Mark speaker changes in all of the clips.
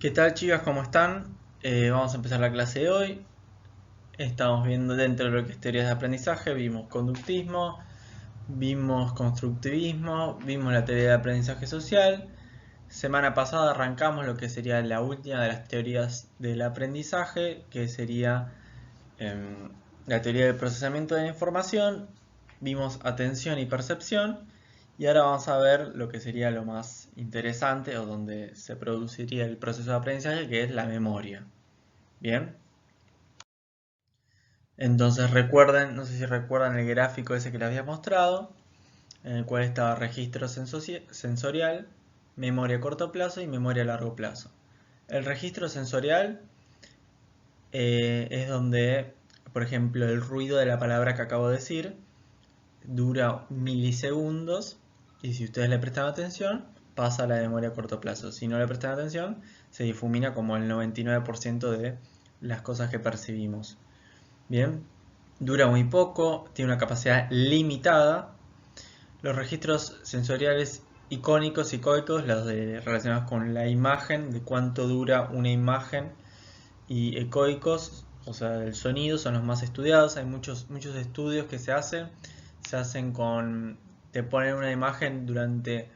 Speaker 1: ¿Qué tal, chicas? ¿Cómo están? Vamos a empezar la clase de hoy. Estamos viendo dentro de lo que es teorías de aprendizaje, vimos conductismo, vimos constructivismo, vimos la teoría de aprendizaje social. Semana pasada arrancamos lo que sería la última de las teorías del aprendizaje, que sería la teoría del procesamiento de la información. Vimos atención y percepción. Y ahora vamos a ver lo que sería lo más interesante o donde se produciría el proceso de aprendizaje, que es la memoria. Bien. Entonces recuerden, no sé si recuerdan el gráfico ese que les había mostrado, en el cual estaba registro sensorial, memoria a corto plazo y memoria a largo plazo. El registro sensorial es donde, por ejemplo, el ruido de la palabra que acabo de decir dura milisegundos y si ustedes le prestan atención pasa a la memoria a corto plazo. Si no le prestan atención se difumina como el 99% de las cosas que percibimos. Bien, dura muy poco, tiene una capacidad limitada. Los registros sensoriales icónicos y coicos, los relacionados con la imagen, de cuánto dura una imagen, y ecoicos, o sea, el sonido, son los más estudiados. Hay muchos estudios que se hacen con, te ponen una imagen durante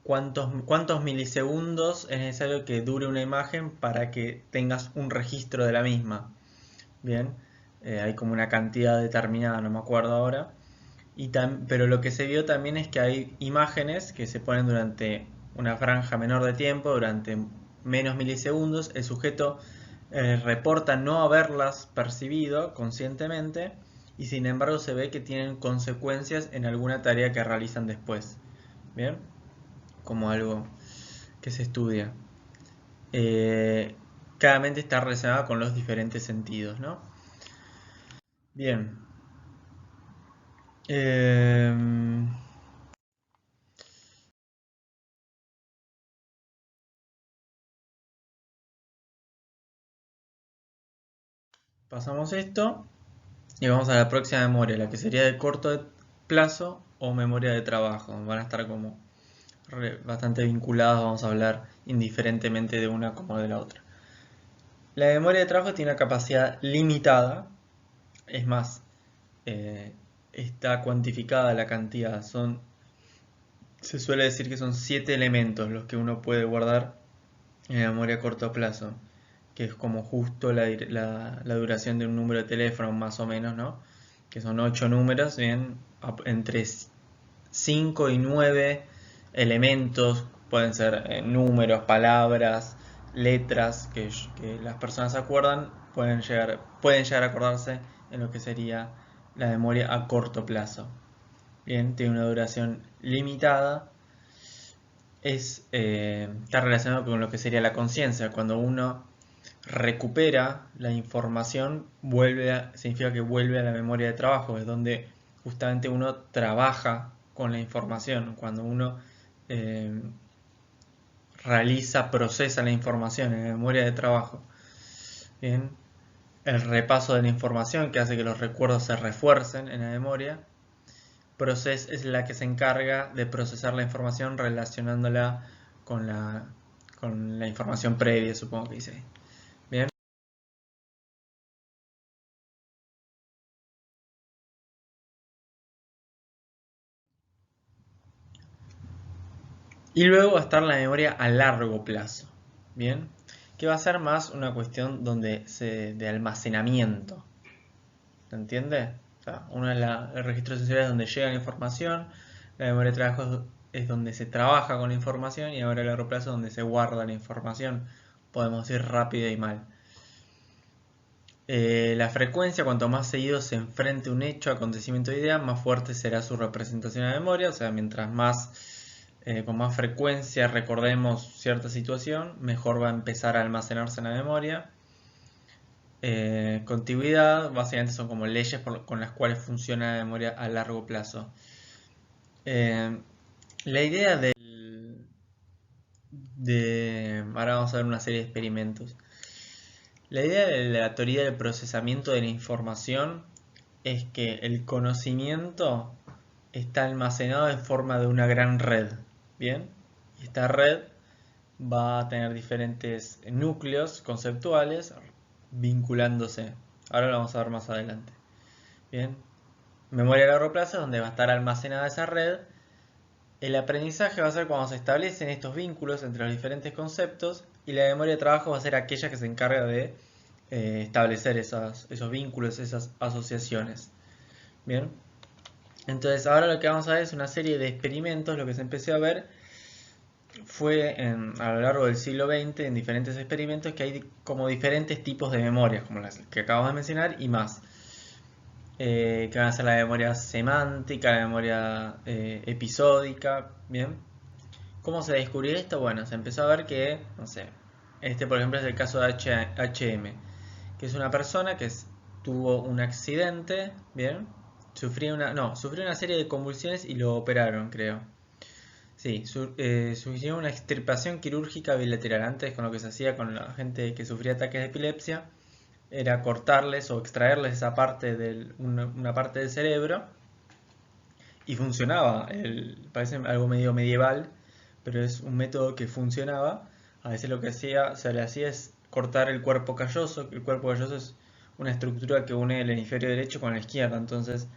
Speaker 1: cuántos milisegundos es necesario que dure una imagen para que tengas un registro de la misma. Bien, hay como una cantidad determinada, no me acuerdo ahora. Pero lo que se vio también es que hay imágenes que se ponen durante una franja menor de tiempo, durante menos milisegundos. El sujeto reporta no haberlas percibido conscientemente y sin embargo se ve que tienen consecuencias en alguna tarea que realizan después. Bien, como algo que se estudia. Claramente está relacionado con los diferentes sentidos, ¿no? Bien. Pasamos esto y vamos a la próxima memoria, la que sería de corto plazo o memoria de trabajo. Van a estar como bastante vinculadas, vamos a hablar indiferentemente de una como de la otra. La memoria de trabajo tiene una capacidad limitada, es más, está cuantificada la cantidad. Se suele decir que son 7 elementos los que uno puede guardar en la memoria a corto plazo, que es como justo la duración de un número de teléfono más o menos, ¿no? Que son 8 números, bien, entre 5 y 9 elementos, pueden ser números, palabras, letras que las personas acuerdan, pueden llegar a acordarse en lo que sería la memoria a corto plazo. Bien, tiene una duración limitada. Está relacionado con lo que sería la conciencia. Cuando uno recupera la información, significa que vuelve a la memoria de trabajo, es donde justamente uno trabaja con la información. Cuando uno eh, procesa la información en la memoria de trabajo. Bien, el repaso de la información que hace que los recuerdos se refuercen en la memoria. Process es la que se encarga de procesar la información relacionándola con la información previa, supongo que dice. Bien. Y luego va a estar la memoria a largo plazo. Bien. Que va a ser más una cuestión de almacenamiento. ¿Se entiende? O sea, el registro sensorial es donde llega la información, la memoria de trabajo es donde se trabaja con la información y ahora a largo plazo es donde se guarda la información. Podemos ir rápido y mal. La frecuencia, cuanto más seguido se enfrente un hecho, acontecimiento o idea, más fuerte será su representación en la memoria. O sea, mientras con más frecuencia recordemos cierta situación, mejor va a empezar a almacenarse en la memoria. Contigüidad, básicamente son como leyes con las cuales funciona la memoria a largo plazo. La idea ahora vamos a ver una serie de experimentos. La idea de la teoría del procesamiento de la información es que el conocimiento está almacenado en forma de una gran red. Bien, y esta red va a tener diferentes núcleos conceptuales vinculándose. Ahora lo vamos a ver más adelante. Bien, memoria a largo plazo es donde va a estar almacenada esa red. El aprendizaje va a ser cuando se establecen estos vínculos entre los diferentes conceptos, y la memoria de trabajo va a ser aquella que se encarga de establecer esos vínculos, esas asociaciones. Bien, entonces ahora lo que vamos a ver es una serie de experimentos. Lo que se empezó a ver fue a lo largo del siglo XX en diferentes experimentos que hay como diferentes tipos de memorias, como las que acabamos de mencionar y más. Que van a ser la memoria semántica, la memoria episódica, ¿bien? ¿Cómo se descubrió esto? Bueno, se empezó a ver que, no sé, este por ejemplo es el caso de HM, que es una persona que tuvo un accidente, ¿bien? Sufrió una serie de convulsiones y lo operaron, creo. Sí, sufrió una extirpación quirúrgica bilateral. Antes, con lo que se hacía con la gente que sufría ataques de epilepsia, era cortarles o extraerles esa parte una parte del cerebro, y funcionaba. Parece algo medio medieval, pero es un método que funcionaba. A veces lo que se le hacía es cortar el cuerpo calloso. El cuerpo calloso es una estructura que une el hemisferio derecho con la izquierda. Entonces,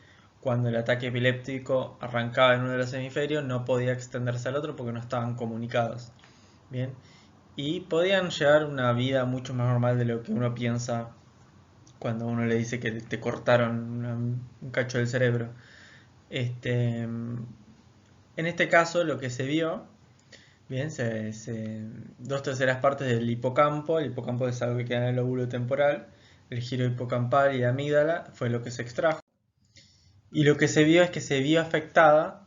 Speaker 1: cuando el ataque epiléptico arrancaba en uno de los hemisferios, no podía extenderse al otro porque no estaban comunicados. Bien. Y podían llevar una vida mucho más normal de lo que uno piensa cuando uno le dice que te cortaron un cacho del cerebro. En este caso lo que se vio, bien, dos terceras partes del hipocampo. El hipocampo es algo que queda en el lóbulo temporal, el giro hipocampal y la amígdala fue lo que se extrajo. Y lo que se vio es que se vio afectada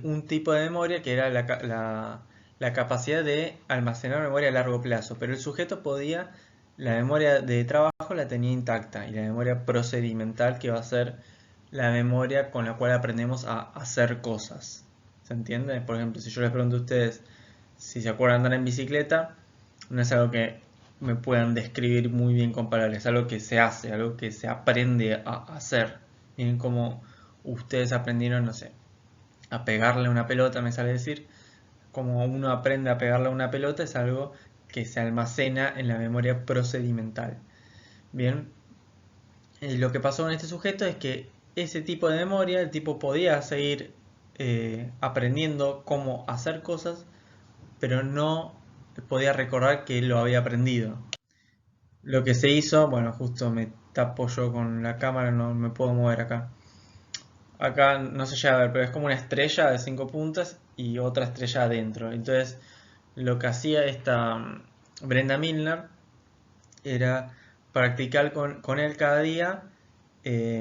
Speaker 1: un tipo de memoria que era la capacidad de almacenar memoria a largo plazo, pero el sujeto podía, la memoria de trabajo la tenía intacta, y la memoria procedimental, que va a ser la memoria con la cual aprendemos a hacer cosas. ¿Se entiende? Por ejemplo, si yo les pregunto a ustedes si se acuerdan andar en bicicleta, no es algo que me puedan describir muy bien con palabras, es algo que se hace, algo que se aprende a hacer. Miren cómo ustedes aprendieron, no sé, a pegarle una pelota, me sale decir. Como uno aprende a pegarle a una pelota, es algo que se almacena en la memoria procedimental. Bien, lo que pasó con este sujeto es que ese tipo de memoria, el tipo podía seguir aprendiendo cómo hacer cosas, pero no podía recordar que lo había aprendido. Lo que se hizo, bueno, justo me tapo yo con la cámara, no me puedo mover acá. Acá no se llega a ver, pero es como una estrella de 5 puntas y otra estrella adentro. Entonces, lo que hacía esta Brenda Milner era practicar con él cada día,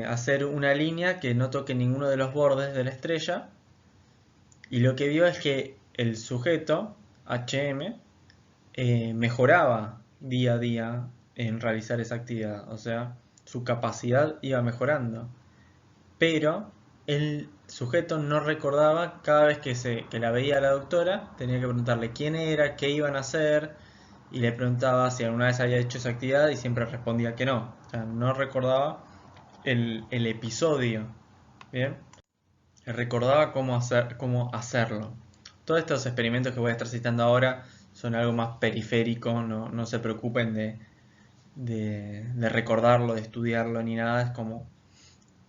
Speaker 1: hacer una línea que no toque ninguno de los bordes de la estrella. Y lo que vio es que el sujeto, HM, mejoraba día a día en realizar esa actividad. O sea, su capacidad iba mejorando. Pero el sujeto no recordaba. Cada vez que la veía la doctora, tenía que preguntarle quién era, qué iban a hacer, y le preguntaba si alguna vez había hecho esa actividad, y siempre respondía que no. O sea, no recordaba el episodio. Bien, recordaba cómo hacerlo. Todos estos experimentos que voy a estar citando ahora son algo más periférico. No se preocupen de recordarlo, de estudiarlo ni nada. Es como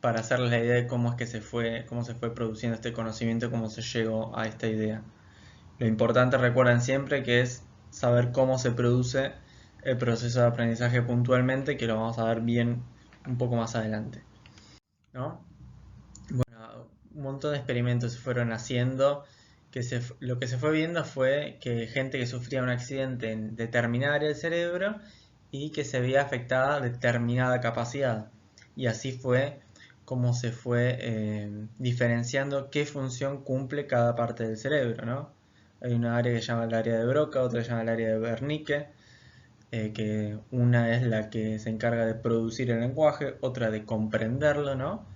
Speaker 1: para hacerles la idea de cómo es que cómo se fue produciendo este conocimiento, cómo se llegó a esta idea. Lo importante, recuerden siempre, que es saber cómo se produce el proceso de aprendizaje puntualmente, que lo vamos a ver bien un poco más adelante, ¿no? Bueno, un montón de experimentos se fueron haciendo. Lo que se fue viendo fue que gente que sufría un accidente en determinada área del cerebro, y que se veía afectada determinada capacidad. Y así fue como se fue diferenciando qué función cumple cada parte del cerebro, ¿no? Hay una área que se llama el área de Broca, otra que se llama el área de Wernicke, que una es la que se encarga de producir el lenguaje, otra de comprenderlo, ¿no?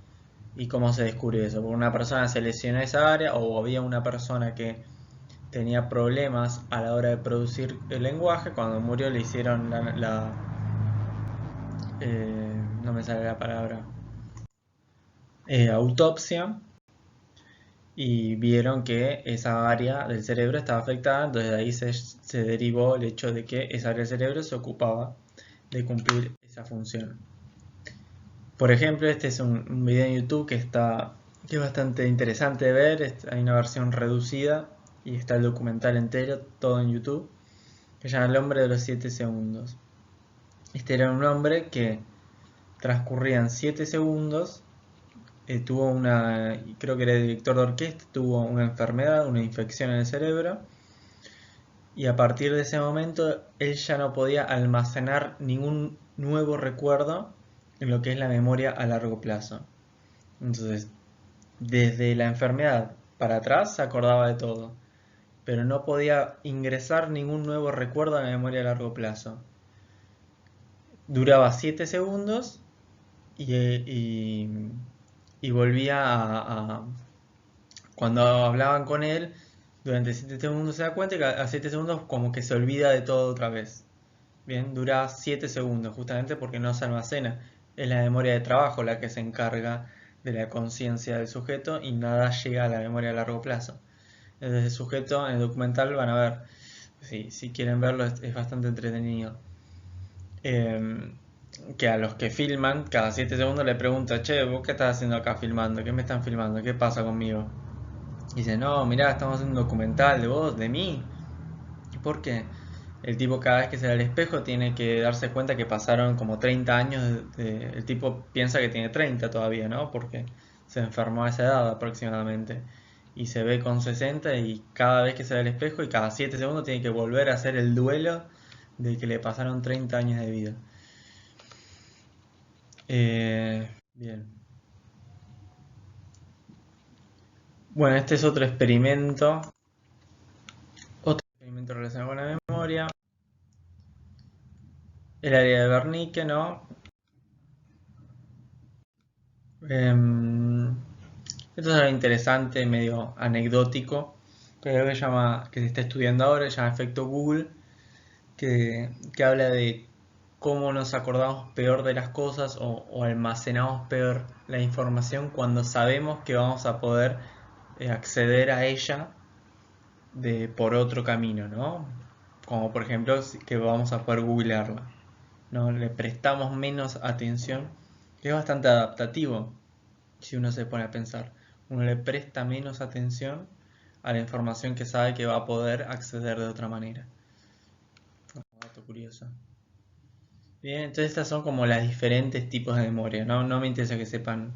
Speaker 1: ¿Y cómo se descubrió eso? Porque una persona se lesionó esa área, o había una persona que tenía problemas a la hora de producir el lenguaje. Cuando murió le hicieron no me sale la palabra, autopsia, y vieron que esa área del cerebro estaba afectada, entonces de ahí se derivó el hecho de que esa área del cerebro se ocupaba de cumplir esa función. Por ejemplo, este es un video en YouTube que es bastante interesante de ver. Hay una versión reducida y está el documental entero, todo en YouTube, que se llama El hombre de los 7 segundos. Este era un hombre que transcurrían 7 segundos, tuvo creo que era director de orquesta, tuvo una enfermedad, una infección en el cerebro, y a partir de ese momento él ya no podía almacenar ningún nuevo recuerdo en lo que es la memoria a largo plazo. Entonces, desde la enfermedad para atrás se acordaba de todo, pero no podía ingresar ningún nuevo recuerdo a la memoria a largo plazo. Duraba 7 segundos y volvía Cuando hablaban con él, durante 7 segundos se da cuenta que a 7 segundos como que se olvida de todo otra vez. Bien, dura 7 segundos, justamente porque no se almacena. Es la memoria de trabajo la que se encarga de la conciencia del sujeto y nada llega a la memoria a largo plazo. Entonces el sujeto en el documental van a ver, si quieren verlo es bastante entretenido. Que a los que filman, cada 7 segundos le pregunta, che, ¿vos qué estás haciendo acá filmando? ¿Qué me están filmando? ¿Qué pasa conmigo? Y dice, no, mirá, estamos haciendo un documental de vos, de mí. ¿Por qué? El tipo cada vez que se ve al espejo tiene que darse cuenta que pasaron como 30 años. El tipo piensa que tiene 30 todavía, ¿no? Porque se enfermó a esa edad aproximadamente. Y se ve con 60 y cada vez que se ve al espejo y cada 7 segundos tiene que volver a hacer el duelo de que le pasaron 30 años de vida. Bien. Bueno, este es otro experimento. Otro experimento relacionado con la memoria. El área de Wernicke, ¿no? Esto es algo interesante, medio anecdótico, pero que se está estudiando ahora, se llama efecto Google, que habla de cómo nos acordamos peor de las cosas o almacenamos peor la información cuando sabemos que vamos a poder acceder a ella por otro camino, ¿no? Como por ejemplo que vamos a poder googlearla, ¿no? Le prestamos menos atención, que es bastante adaptativo si uno se pone a pensar. Uno le presta menos atención a la información que sabe que va a poder acceder de otra manera. Un dato curioso. Bien, entonces estas son como las diferentes tipos de memoria. No me interesa que sepan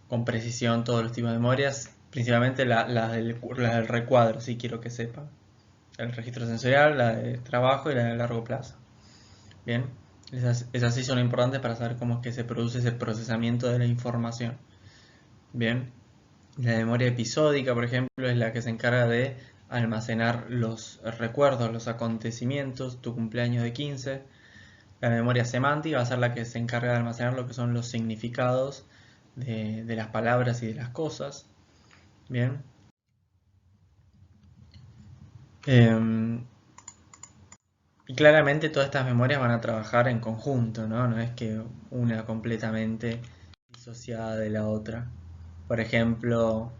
Speaker 1: con precisión todos los tipos de memorias, principalmente las del recuadro, sí quiero que sepan. El registro sensorial, la de trabajo y la de largo plazo. Bien, esas sí son importantes para saber cómo es que se produce ese procesamiento de la información. Bien, la memoria episódica, por ejemplo, es la que se encarga de almacenar los recuerdos, los acontecimientos, tu cumpleaños de 15. La memoria semántica va a ser la que se encarga de almacenar lo que son los significados de las palabras y de las cosas. Bien. Y claramente todas estas memorias van a trabajar en conjunto, ¿no? No es que una completamente disociada de la otra. Por ejemplo,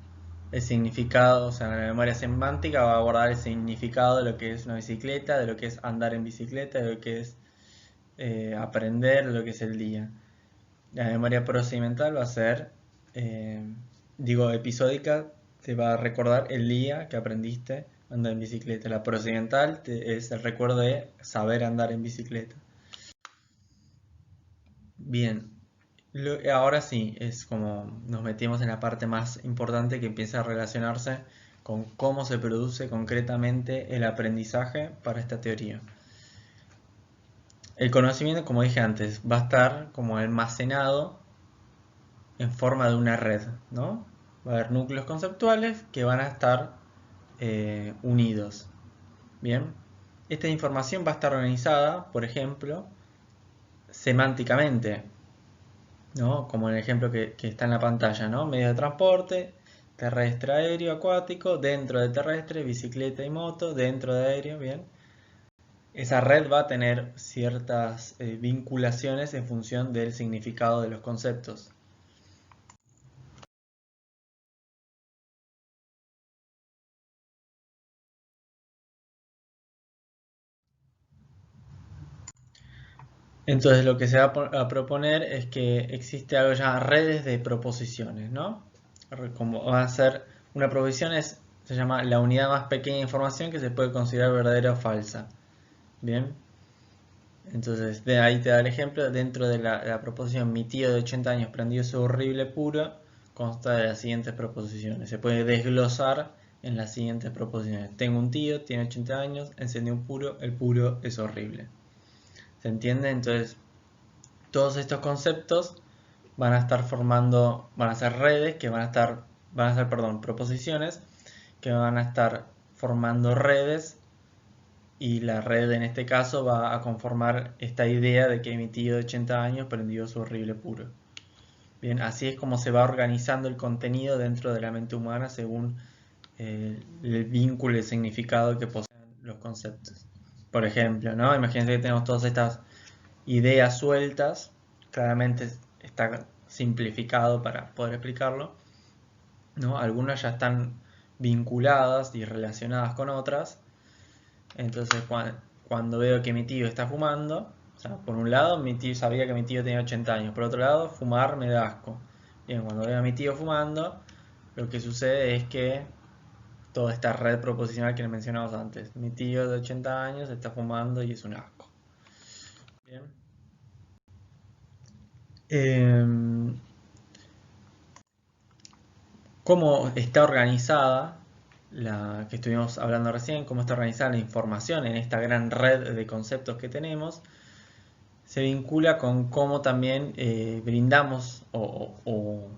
Speaker 1: el significado, o sea, la memoria semántica va a guardar el significado de lo que es una bicicleta, de lo que es andar en bicicleta, de lo que es aprender, de lo que es el día. La memoria procedimental va a ser, eh, episódica, te va a recordar el día que aprendiste a andar en bicicleta. La procedimental es el recuerdo de saber andar en bicicleta. Bien, ahora sí, es como nos metimos en la parte más importante que empieza a relacionarse con cómo se produce concretamente el aprendizaje para esta teoría. El conocimiento, como dije antes, va a estar como almacenado en forma de una red, ¿no? Va a haber núcleos conceptuales que van a estar unidos. Bien, esta información va a estar organizada, por ejemplo, semánticamente, ¿no? Como en el ejemplo que está en la pantalla, ¿no? Medio de transporte, terrestre, aéreo, acuático, dentro de terrestre, bicicleta y moto, dentro de aéreo, bien. Esa red va a tener ciertas vinculaciones en función del significado de los conceptos. Entonces lo que se va a proponer es que existe algo llamado redes de proposiciones, ¿no? Como va a ser una proposición se llama la unidad más pequeña de información que se puede considerar verdadera o falsa. Bien, entonces de ahí te da el ejemplo. Dentro de la proposición mi tío de 80 años prendió su horrible puro, consta de las siguientes proposiciones. Se puede desglosar en las siguientes proposiciones. Tengo un tío, tiene 80 años, encendió un puro, el puro es horrible. ¿Se entiende? Entonces todos estos conceptos van a estar formando, van a ser redes que van a ser, perdón, proposiciones que van a estar formando redes, y la red en este caso va a conformar esta idea de que mi tío de 80 años prendió su horrible puro. Bien, así es como se va organizando el contenido dentro de la mente humana según el vínculo y el significado que poseen los conceptos. Por ejemplo, ¿no? Imagínense que tenemos todas estas ideas sueltas, claramente está simplificado para poder explicarlo, ¿no? Algunas ya están vinculadas y relacionadas con otras. Entonces cuando veo que mi tío está fumando, o sea, por un lado mi tío sabía que mi tío tenía 80 años, por otro lado fumar me da asco. Bien, cuando veo a mi tío fumando, lo que sucede es que toda esta red proposicional que les mencionamos antes, mi tío de 80 años está fumando y es un asco. Bien. Em, Cómo está organizada, la que estuvimos hablando recién, cómo está organizada la información en esta gran red de conceptos que tenemos, se vincula con cómo también brindamos o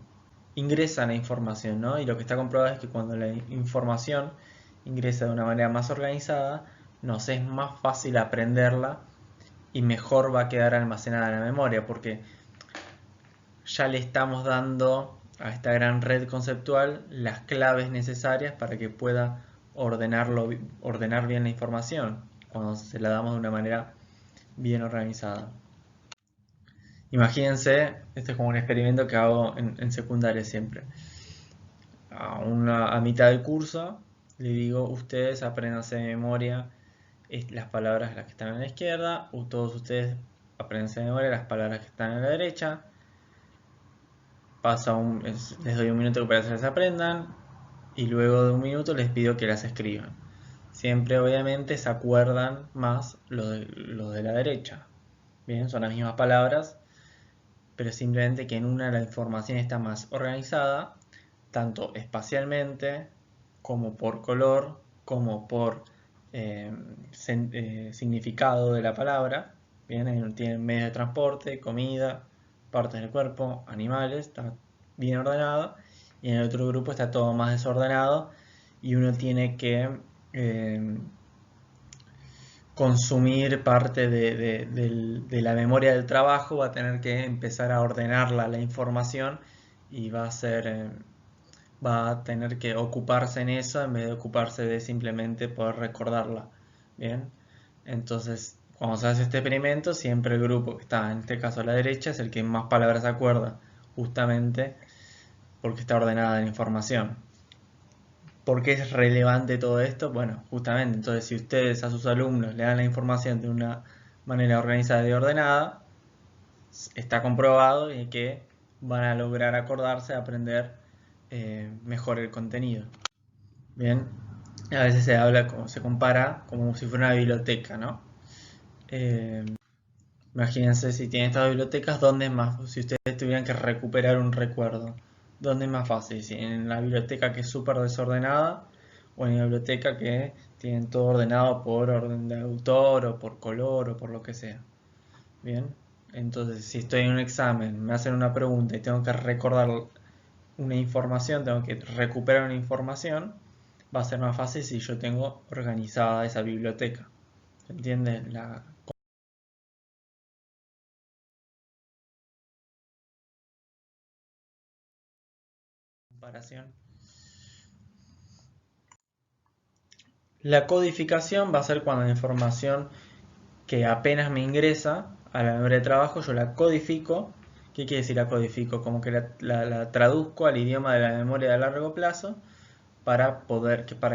Speaker 1: ingresa la información, ¿no? Y lo que está comprobado es que cuando la información ingresa de una manera más organizada, nos es más fácil aprenderla y mejor va a quedar almacenada en la memoria, porque ya le estamos dando a esta gran red conceptual las claves necesarias para que pueda ordenar bien la información cuando se la damos de una manera bien organizada. Imagínense, este es como un experimento que hago en secundaria siempre. A mitad del curso le digo, ustedes apréndanse de memoria las palabras las que están a la izquierda, o todos ustedes apréndanse de memoria las palabras que están a la derecha. Les doy un minuto para que se las aprendan y luego de un minuto les pido que las escriban. Siempre obviamente se acuerdan más lo de la derecha. Bien, son las mismas palabras, pero simplemente que en una la información está más organizada, tanto espacialmente como por color, como por significado de la palabra. Bien, tienen medios de transporte, comida, partes del cuerpo, animales, está bien ordenado. Y en el otro grupo está todo más desordenado y uno tiene que eh, consumir parte de la memoria del trabajo, va a tener que empezar a ordenarla la información y va a tener que ocuparse en eso en vez de ocuparse de simplemente poder recordarla. Bien, entonces cuando se hace este experimento, siempre el grupo que está en este caso a la derecha es el que más palabras se acuerda, justamente porque está ordenada la información. ¿Por qué es relevante todo esto? Bueno, justamente, entonces si ustedes a sus alumnos le dan la información de una manera organizada y ordenada, está comprobado que van a lograr acordarse, aprender mejor el contenido. Bien, a veces se compara como si fuera una biblioteca, ¿no? Eh, Imagínense si tienen estas bibliotecas, ¿dónde es más? Si ustedes tuvieran que recuperar un recuerdo, ¿dónde es más fácil? ¿Si en la biblioteca que es súper desordenada o en la biblioteca que tienen todo ordenado por orden de autor o por color o por lo que sea? Bien, entonces si estoy en un examen, me hacen una pregunta y tengo que recordar una información, tengo que recuperar una información, va a ser más fácil si yo tengo organizada esa biblioteca. ¿Se entiende la comparación? La codificación va a ser cuando la información que apenas me ingresa a la memoria de trabajo, yo la codifico. ¿Qué quiere decir la codifico? Como que la traduzco al idioma de la memoria de largo plazo para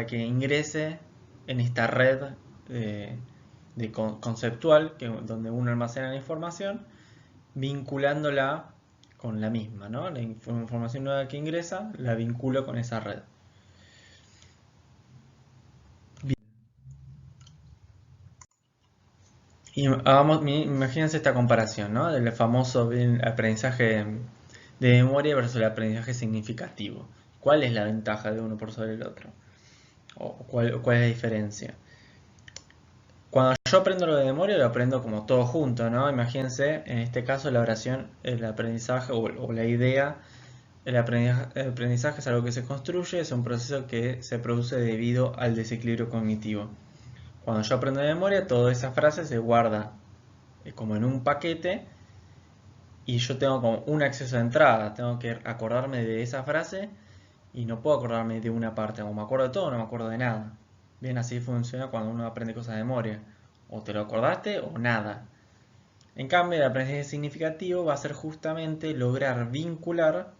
Speaker 1: que ingrese en esta red conceptual, donde uno almacena la información, vinculándola con la misma, ¿no? La información nueva que ingresa la vinculo con esa red. Bien. Y imagínense esta comparación, ¿no? Del famoso aprendizaje de memoria versus el aprendizaje significativo. ¿Cuál es la ventaja de uno por sobre el otro? ¿O cuál es la diferencia? Cuando yo aprendo lo de memoria, lo aprendo como todo junto, ¿no? Imagínense, en este caso, la oración, el aprendizaje o la idea. El aprendizaje es algo que se construye, es un proceso que se produce debido al desequilibrio cognitivo. Cuando yo aprendo de memoria, toda esa frase se guarda como en un paquete y yo tengo como un acceso de entrada. Tengo que acordarme de esa frase y no puedo acordarme de una parte. O me acuerdo de todo o no me acuerdo de nada. Bien, así funciona cuando uno aprende cosas de memoria. O te lo acordaste o nada. En cambio, el aprendizaje significativo va a ser justamente lograr vincular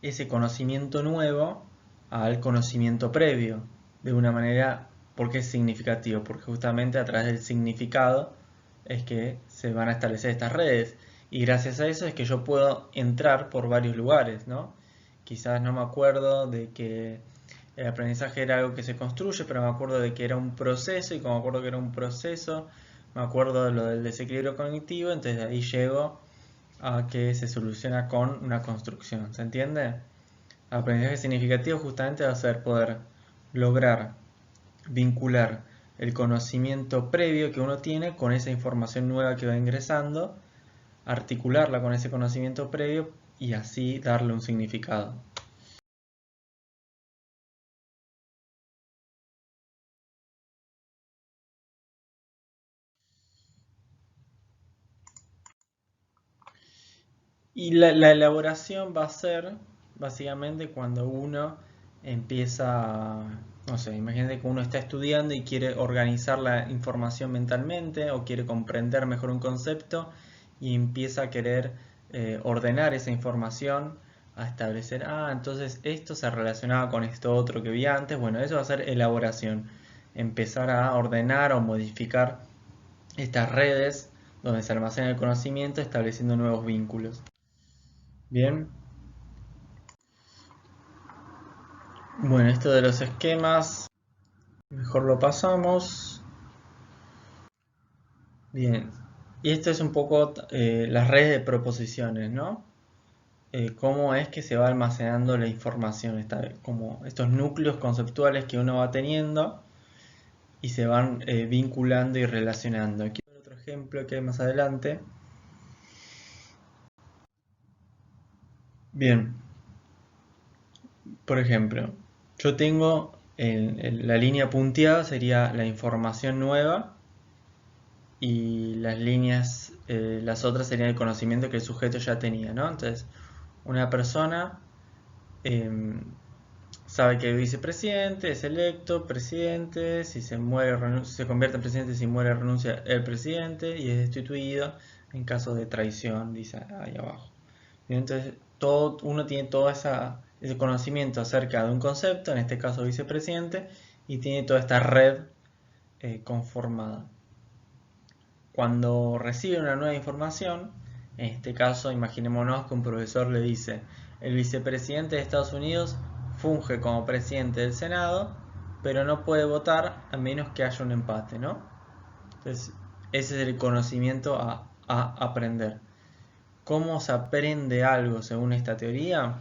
Speaker 1: ese conocimiento nuevo al conocimiento previo, de una manera, porque es significativo, porque justamente a través del significado es que se van a establecer estas redes, y gracias a eso es que yo puedo entrar por varios lugares, ¿no? Quizás no me acuerdo de que el aprendizaje era algo que se construye, pero me acuerdo de que era un proceso, y como me acuerdo que era un proceso, me acuerdo de lo del desequilibrio cognitivo, entonces de ahí llego a que se soluciona con una construcción, ¿se entiende? Aprendizaje significativo justamente va a ser poder lograr vincular el conocimiento previo que uno tiene con esa información nueva que va ingresando, articularla con ese conocimiento previo y así darle un significado. Y la elaboración va a ser básicamente cuando uno empieza, no sé, imagínate que uno está estudiando y quiere organizar la información mentalmente o quiere comprender mejor un concepto y empieza a querer ordenar esa información, a establecer, entonces esto se relacionaba con esto otro que vi antes. Bueno, eso va a ser elaboración, empezar a ordenar o modificar estas redes donde se almacena el conocimiento, estableciendo nuevos vínculos. Bien, bueno, esto de los esquemas, mejor lo pasamos. Bien, y esto es un poco las redes de proposiciones, ¿no? Cómo es que se va almacenando la información, como estos núcleos conceptuales que uno va teniendo y se van vinculando y relacionando. Aquí hay otro ejemplo que hay más adelante. Bien, por ejemplo, yo tengo la línea punteada sería la información nueva y las líneas, las otras serían el conocimiento que el sujeto ya tenía, ¿no? Entonces, una persona sabe que el vicepresidente es electo, presidente, si se muere, se convierte en presidente, si muere, renuncia el presidente y es destituido en caso de traición, dice ahí abajo. Y entonces, uno tiene todo ese conocimiento acerca de un concepto, en este caso vicepresidente, y tiene toda esta red conformada. Cuando recibe una nueva información, en este caso imaginémonos que un profesor le dice, el vicepresidente de Estados Unidos funge como presidente del Senado, pero no puede votar a menos que haya un empate, ¿no? Entonces, ese es el conocimiento a aprender. ¿Cómo se aprende algo según esta teoría?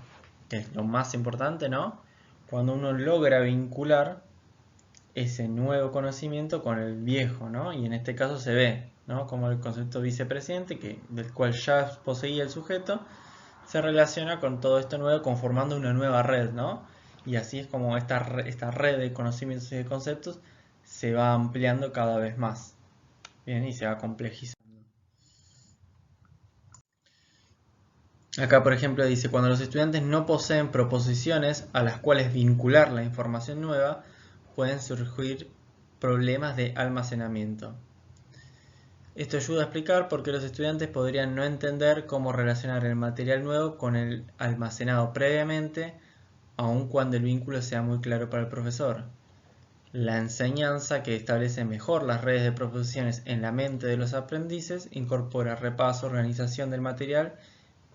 Speaker 1: Que es lo más importante, ¿no? Cuando uno logra vincular ese nuevo conocimiento con el viejo, ¿no? Y en este caso se ve, ¿no? Como el concepto vicepresidente, del cual ya poseía el sujeto, se relaciona con todo esto nuevo conformando una nueva red, ¿no? Y así es como esta red de conocimientos y de conceptos se va ampliando cada vez más, ¿bien? Y se va complejizando. Acá, por ejemplo, dice, cuando los estudiantes no poseen proposiciones a las cuales vincular la información nueva, pueden surgir problemas de almacenamiento. Esto ayuda a explicar por qué los estudiantes podrían no entender cómo relacionar el material nuevo con el almacenado previamente, aun cuando el vínculo sea muy claro para el profesor. La enseñanza, que establece mejor las redes de proposiciones en la mente de los aprendices, incorpora repaso, organización del material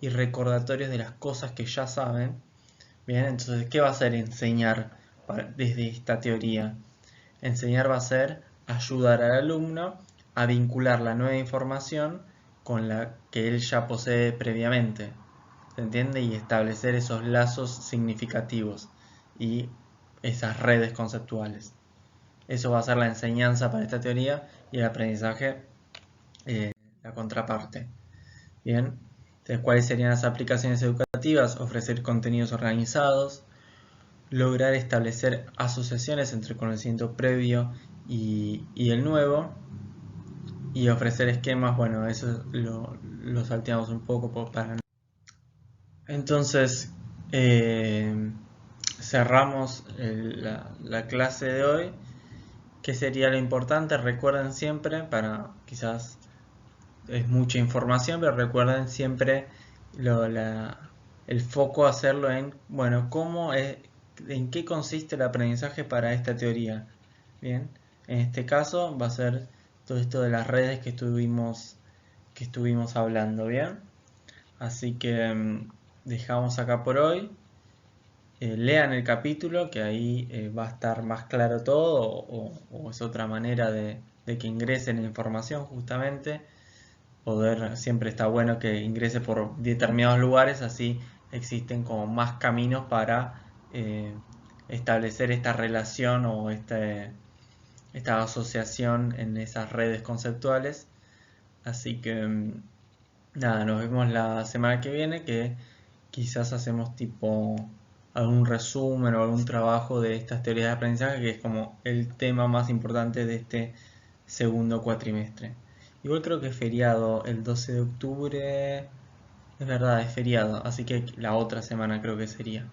Speaker 1: y recordatorios de las cosas que ya saben. Bien, entonces, ¿qué va a hacer enseñar desde esta teoría? Enseñar va a ser ayudar al alumno a vincular la nueva información con la que él ya posee previamente. ¿Se entiende? Y establecer esos lazos significativos y esas redes conceptuales. Eso va a ser la enseñanza para esta teoría y el aprendizaje, la contraparte. Bien, entonces, ¿cuáles serían las aplicaciones educativas? Ofrecer contenidos organizados, lograr establecer asociaciones entre el conocimiento previo y el nuevo, y ofrecer esquemas. Bueno, eso lo salteamos un poco para... Entonces, cerramos la clase de hoy. ¿Qué sería lo importante? Recuerden siempre, quizás es mucha información, pero recuerden siempre el foco hacerlo en, bueno, en qué consiste el aprendizaje para esta teoría. Bien, en este caso va a ser todo esto de las redes que estuvimos hablando, bien. Así que dejamos acá por hoy. Lean el capítulo, que ahí va a estar más claro todo, o es otra manera de que ingresen la información justamente. Siempre está bueno que ingrese por determinados lugares, así existen como más caminos para establecer esta relación o esta asociación en esas redes conceptuales. Así que nada, nos vemos la semana que viene, que quizás hacemos tipo algún resumen o algún trabajo de estas teorías de aprendizaje, que es como el tema más importante de este segundo cuatrimestre. Igual creo que es feriado el 12 de octubre, es verdad, es feriado, así que la otra semana creo que sería.